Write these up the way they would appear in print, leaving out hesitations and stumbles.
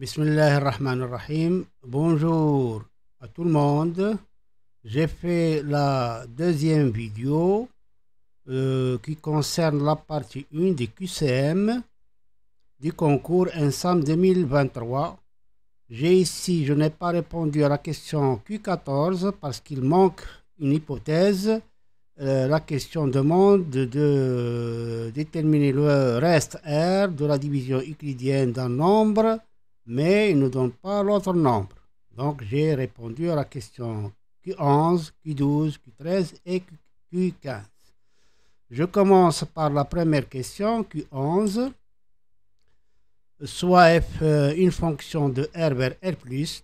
Bismillahirrahmanirrahim. Bonjour à tout le monde. J'ai fait la deuxième vidéo qui concerne la partie 1 du QCM du concours ENSAM 2023. Je n'ai pas répondu à la question Q14 parce qu'il manque une hypothèse. La question demande de déterminer le reste R de la division euclidienne d'un nombre, mais il ne donne pas l'autre nombre. Donc j'ai répondu à la question Q11, Q12, Q13 et Q15. Je commence par la première question, Q11. Soit f une fonction de r vers r+,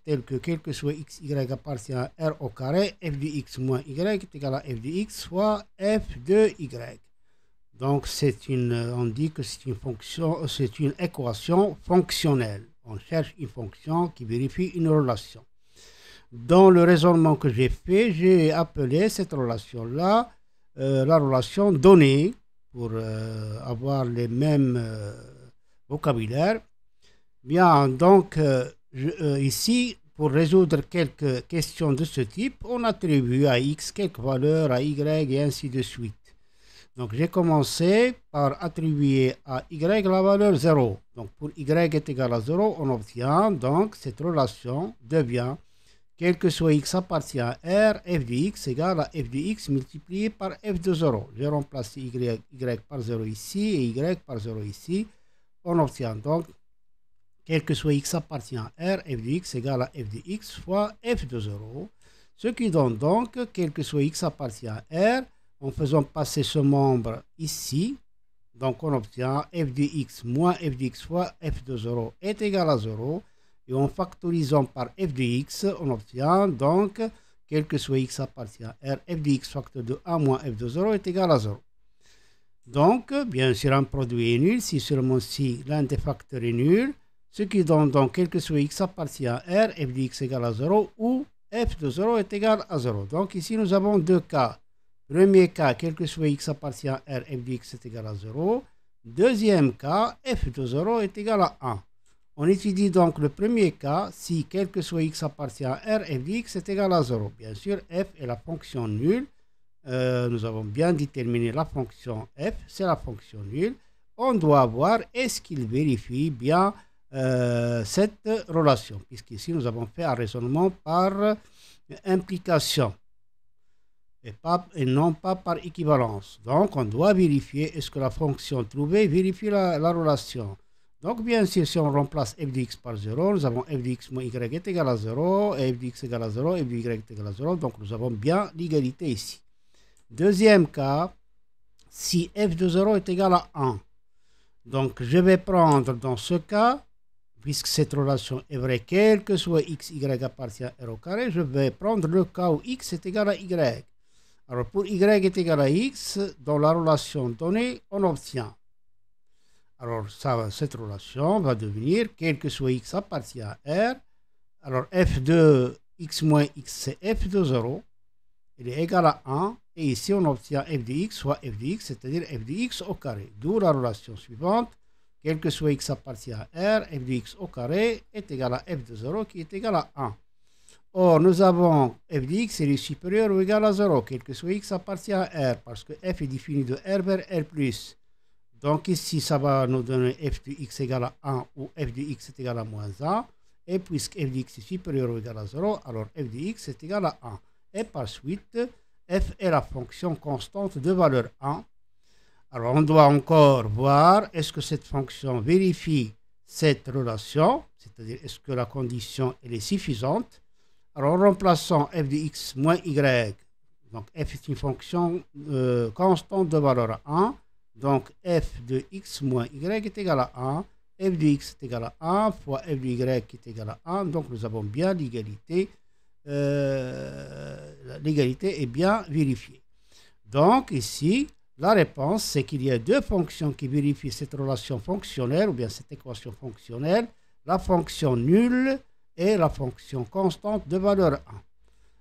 telle que quel que soit x, y appartient à r au carré, f de x moins y est égal à f de x fois f de y. Donc on dit que c'est une fonction, c'est une équation fonctionnelle. On cherche une fonction qui vérifie une relation. Dans le raisonnement que j'ai fait, j'ai appelé cette relation-là la relation donnée pour avoir les mêmes vocabulaire. Bien, donc ici, pour résoudre quelques questions de ce type, on attribue à x quelques valeurs, à y et ainsi de suite. Donc j'ai commencé par attribuer à y la valeur 0. Donc pour y est égal à 0, on obtient donc cette relation devient, quel que soit x appartient à r, f de x égale à f de x multiplié par f de 0. J'ai remplacé y par 0 ici et y par 0 ici. On obtient donc, quel que soit x appartient à r, f de x égale à f de x fois f de 0. Ce qui donne donc, quel que soit x appartient à r, en faisant passer ce membre ici, donc on obtient f de x moins f de x fois f de 0 est égal à 0. Et en factorisant par f de x, on obtient donc, quel que soit x appartient à r, f de x facteur de 1 moins f de 0 est égal à 0. Donc, bien sûr, un produit est nul si seulement si l'un des facteurs est nul, ce qui donne donc, quel que soit x appartient à r, f de x égale à 0 ou f de 0 est égal à 0. Donc ici, nous avons deux cas. Premier cas, quel que soit x appartient à r, f de x est égal à 0. Deuxième cas, f de 0 est égal à 1. On étudie donc le premier cas, si quel que soit x appartient à r, f de x est égal à 0. Bien sûr, f est la fonction nulle. Nous avons bien déterminé la fonction f, c'est la fonction nulle. On doit voir est-ce qu'il vérifie bien cette relation, puisqu'ici nous avons fait un raisonnement par implication et non pas par équivalence. Donc on doit vérifier est-ce que la fonction trouvée vérifie la relation. Donc bien sûr, si on remplace f de x par 0, nous avons f de x moins y est égal à 0, et f de x égal à 0, f de y est égal à 0, donc nous avons bien l'égalité ici. Deuxième cas, si f de 0 est égal à 1. Donc je vais prendre dans ce cas, puisque cette relation est vraie, quel que soit x, y appartient à r au carré, je vais prendre le cas où x est égal à y. Alors pour y est égal à x, dans la relation donnée, on obtient. Alors cette relation va devenir, quel que soit x appartient à r, alors f de x moins x, c'est f de 0, il est égal à 1, et ici on obtient f de x soit f de x, c'est-à-dire f de x au carré. D'où la relation suivante, quel que soit x appartient à r, f de x au carré est égal à f de 0 qui est égal à 1. Or, nous avons f de x est supérieur ou égal à 0, quel que soit x appartient à r, parce que f est défini de r vers r+. Donc ici, ça va nous donner f de x égale à 1 ou f de x est égal à moins 1. Et puisque f de x est supérieur ou égal à 0, alors f de x est égal à 1. Et par suite, f est la fonction constante de valeur 1. Alors on doit encore voir est-ce que cette fonction vérifie cette relation, c'est-à-dire est-ce que la condition elle est suffisante. Alors en remplaçant f de x moins y, donc f est une fonction constante de valeur 1, donc f de x moins y est égal à 1, f de x est égal à 1 fois f de y est égal à 1, donc nous avons bien l'égalité. L'égalité est bien vérifiée. Donc ici, la réponse, c'est qu'il y a deux fonctions qui vérifient cette relation fonctionnelle, ou bien cette équation fonctionnelle, la fonction nulle et la fonction constante de valeur 1.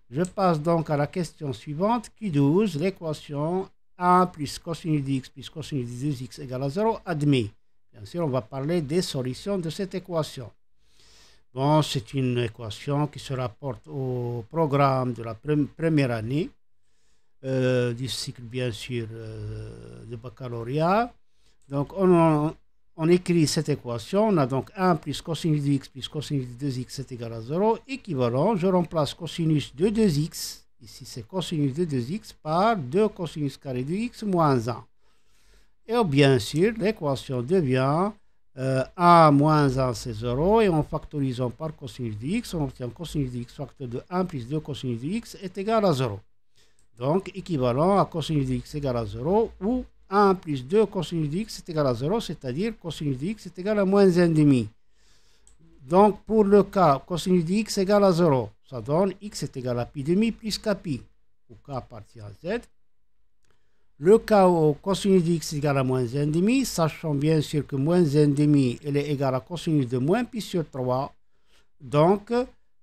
Je passe donc à la question suivante, Q12, l'équation 1 plus cosinus de x plus cosinus de 2x égale à 0 admis. Bien sûr, on va parler des solutions de cette équation. Bon, c'est une équation qui se rapporte au programme de la première année du cycle, bien sûr, de baccalauréat. Donc, on écrit cette équation. On a donc 1 plus cosinus de x plus cosinus de 2x est égal à 0. Équivalent, je remplace cosinus de 2x, ici c'est cosinus de 2x, par 2 cosinus carré de x moins 1. Et bien sûr, l'équation devient 1 moins 1, c'est 0. Et en factorisant par cosinus de x, on obtient cosinus de x facteur de 1 plus 2 cosinus de x est égal à 0. Donc, équivalent à cosinus de x égale à 0, ou 1 plus 2 cosinus de x est égal à 0, c'est-à-dire cosinus de x est égal à moins 1,5. Donc, pour le cas cosinus de x égale à 0, ça donne x est égal à pi demi plus k pi, où k appartient à z. Le cas où cosinus de x égale à moins 1,5, sachant bien sûr que moins 1,5 elle est égale à cosinus de moins pi sur 3. Donc,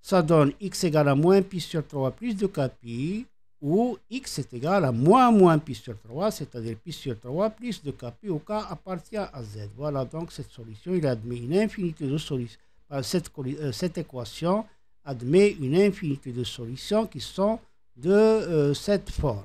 ça donne x égale à moins pi sur 3 plus de k pi, où x est égal à moins pi sur 3, c'est-à-dire pi sur 3 plus de k pi, où k appartient à z. Voilà donc cette solution. Il admet une infinité de solutions. Cette équation admet une infinité de solutions qui sont de cette forme.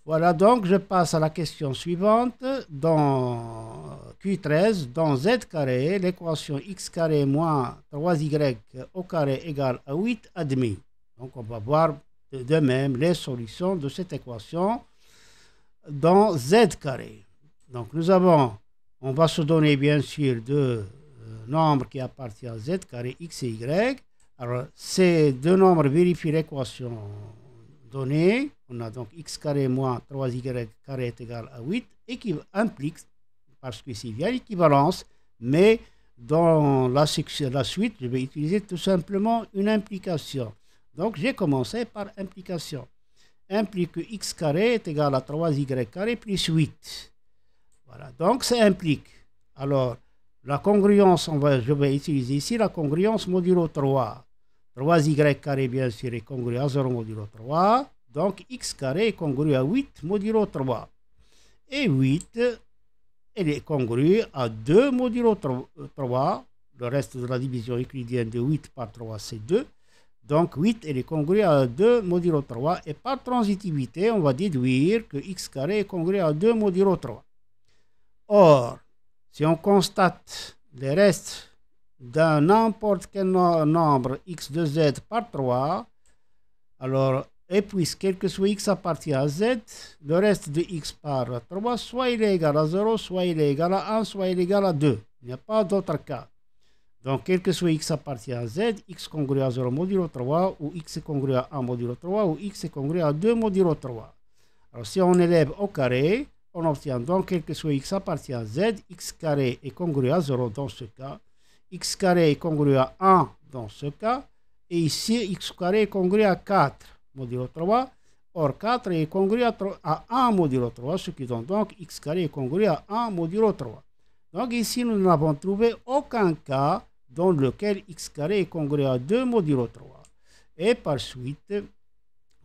Voilà, donc je passe à la question suivante. Dans Q13, dans z carré, l'équation x carré moins 3y au carré égale à 8 admet. Donc on va voir de même les solutions de cette équation dans z carré. Donc on va se donner bien sûr deux nombres qui appartiennent à z carré x et y. Alors ces deux nombres vérifient l'équation donnée. On a donc x carré moins 3y carré est égal à 8 et qui implique, parce que s'il y a l'équivalence, mais dans la suite, je vais utiliser tout simplement une implication. Donc, j'ai commencé par implication. Implique que x carré est égal à 3y carré plus 8. Voilà, donc ça implique. Alors, la congruence, je vais utiliser ici la congruence modulo 3. 3y carré, bien sûr, est congru à 0 modulo 3. Donc, x carré est congru à 8 modulo 3. Et 8, elle est congrue à 2 modulo 3. Le reste de la division euclidienne de 8 par 3, c'est 2. Donc 8, elle est congrue à 2 modulo 3. Et par transitivité, on va déduire que x carré est congru à 2 modulo 3. Or, si on constate les restes d'un n'importe quel nombre x de z par 3, alors, et puisque quel que soit x appartient à z, le reste de x par 3, soit il est égal à 0, soit il est égal à 1, soit il est égal à 2. Il n'y a pas d'autre cas. Donc, quel que soit x appartient à z, x congru à 0 modulo 3, ou x est congru à 1 modulo 3, ou x est congru à 2 modulo 3. Alors, si on élève au carré, on obtient donc, quel que soit x appartient à z, x carré est congru à 0 dans ce cas, x carré est congru à 1 dans ce cas, et ici, x carré est congru à 4 modulo 3. Or, 4 est congru à 1 modulo 3, ce qui donne donc x carré est congru à 1 modulo 3. Donc, ici, nous n'avons trouvé aucun cas dans lequel x carré est congru à 2 modulo 3. Et par suite,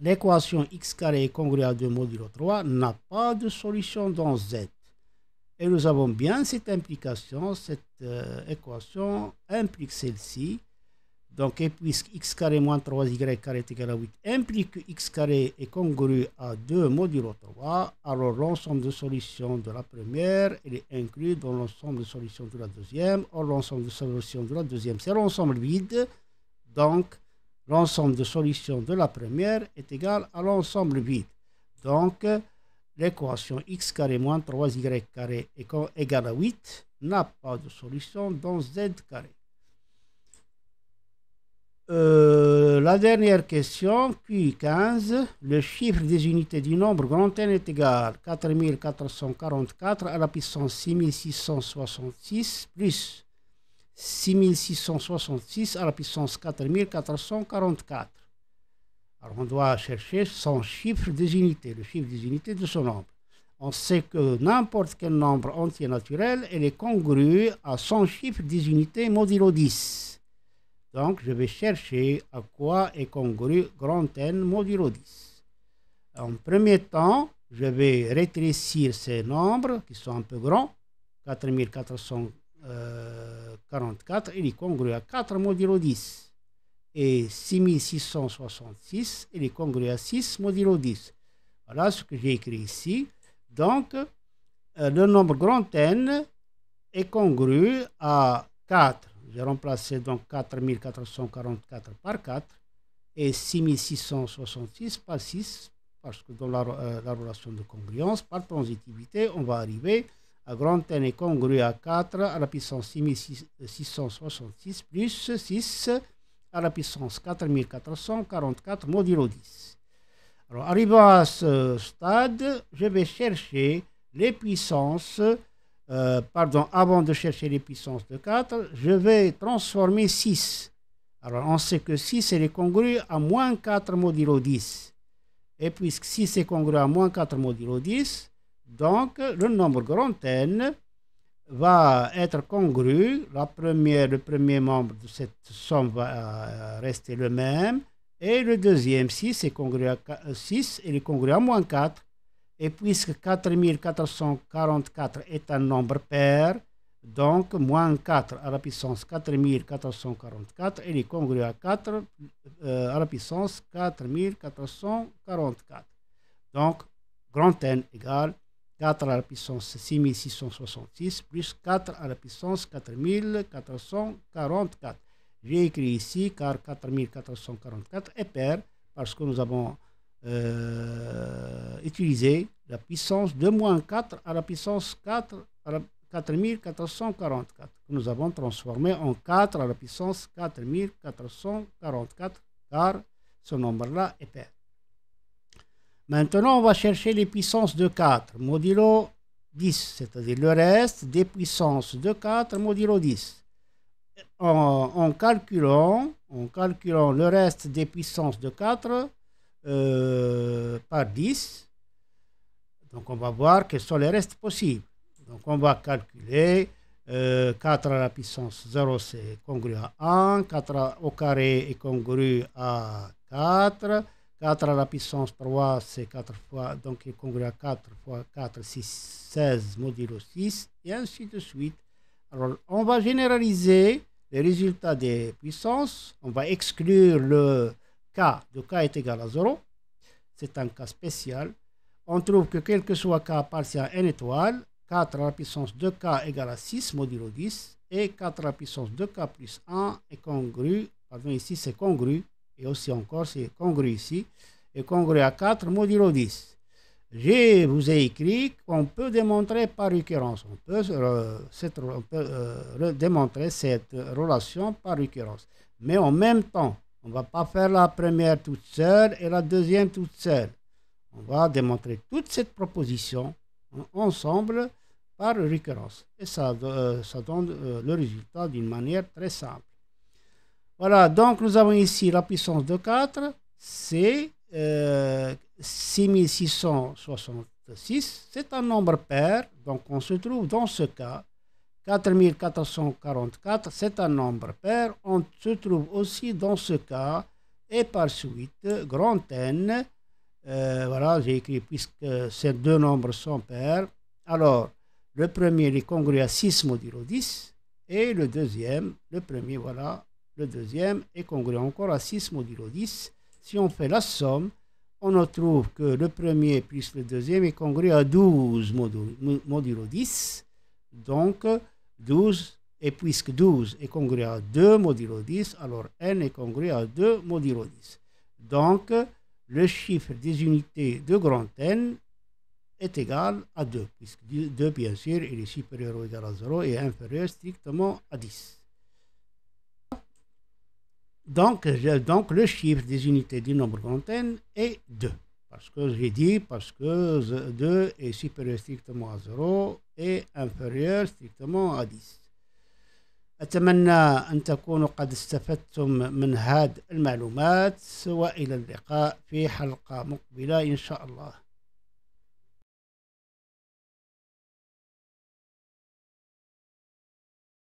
l'équation x carré est congru à 2 modulo 3 n'a pas de solution dans z. Et nous avons bien cette implication, cette équation implique celle-ci. Donc, et puisque x carré moins 3y carré est égal à 8 implique que x carré est congru à 2 modulo 3, alors l'ensemble de solutions de la première est inclus dans l'ensemble de solutions de la deuxième. Or, l'ensemble de solutions de la deuxième, c'est l'ensemble vide. Donc, l'ensemble de solutions de la première est égal à l'ensemble vide. Donc, l'équation x carré moins 3y carré est égal à 8 n'a pas de solution dans z carré. La dernière question, Q15, le chiffre des unités du nombre grand N est égal à 4444 à la puissance 6666 plus 6666 à la puissance 4444. Alors on doit chercher son chiffre des unités, le chiffre des unités de ce nombre. On sait que n'importe quel nombre entier naturel, elle est congrue à son chiffre des unités modulo 10. Donc, je vais chercher à quoi est congru grand N modulo 10. En premier temps, je vais rétrécir ces nombres qui sont un peu grands. 44, il est congru à 4 modulo 10. Et 6666, il est congru à 6 modulo 10. Voilà ce que j'ai écrit ici. Donc, le nombre grand N est congru à 4. J'ai remplacé donc 4444 par 4 et 6666 par 6, parce que dans la relation de congruence, par transitivité, on va arriver à grand N est congru à 4 à la puissance 6666 plus 6 à la puissance 4444 modulo 10. Alors, arrivant à ce stade, je vais chercher les puissances, avant de chercher les puissances de 4, je vais transformer 6. Alors, on sait que 6 est congru à moins 4 modulo 10. Et puisque 6 est congru à moins 4 modulo 10, donc le nombre grand N va être congru. Le premier membre de cette somme va rester le même. Et le deuxième 6 est congru à 6, il est congru à moins 4. Et puisque 4444 est un nombre pair, donc moins 4 à la puissance 4444, il est congru à 4 à la puissance 4444. Donc, grand N égale 4 à la puissance 6666 plus 4 à la puissance 4444. J'ai écrit ici car 4444 est pair parce que nous avons utilisé la puissance de moins 4 à la puissance 4 à la 4444 que nous avons transformé en 4 à la puissance 4444 car ce nombre-là est pair. Maintenant, on va chercher les puissances de 4 modulo 10, c'est-à-dire le reste des puissances de 4 modulo 10. En calculant le reste des puissances de 4 par 10, donc on va voir quels sont les restes possibles. Donc on va calculer 4 à la puissance 0, c'est congru à 1, 4 au carré est congru à 4, 4 à la puissance 3, c'est 4 fois, donc il est congru à 4 fois 4, 6, 16 modulo 6, et ainsi de suite. Alors on va généraliser les résultats des puissances. On va exclure le cas de k est égal à 0. C'est un cas spécial. On trouve que quel que soit k appartient à n étoile, 4 à la puissance 2k égale à 6 modulo 10 et 4 à la puissance 2k plus 1 est congru, pardon, ici c'est congru, et aussi encore c'est congru ici, est congru à 4 modulo 10. Je vous ai écrit qu'on peut démontrer par récurrence. On peut démontrer cette relation par récurrence. Mais en même temps, on ne va pas faire la première toute seule et la deuxième toute seule. On va démontrer toute cette proposition ensemble par récurrence. Et ça donne le résultat d'une manière très simple. Voilà, donc nous avons ici la puissance de 4, c'est 6666, c'est un nombre pair, donc on se trouve dans ce cas. 4444, c'est un nombre pair, on se trouve aussi dans ce cas, et par suite, grand N, voilà, j'ai écrit puisque ces deux nombres sont pairs. Alors, le premier est congru à 6 modulo 10, et le deuxième, le premier, voilà, le deuxième est congru encore à 6 modulo 10. Si on fait la somme, on trouve que le premier plus le deuxième est congru à 12 modulo 10. Donc, 12, et puisque 12 est congru à 2 modulo 10, alors n est congru à 2 modulo 10. Donc, le chiffre des unités de grand N est égal à 2, puisque 2, bien sûr, il est supérieur ou égal à 0 et inférieur strictement à 10. Donc, le chiffre des unités du nombre grand N est 2. Parce que j'ai dit, parce que 2 est supérieur strictement à 0 et inférieur strictement à 10. أتمنى أن تكونوا قد استفدتم من هذه المعلومات، وإلى اللقاء في حلقة مقبلة إن شاء الله.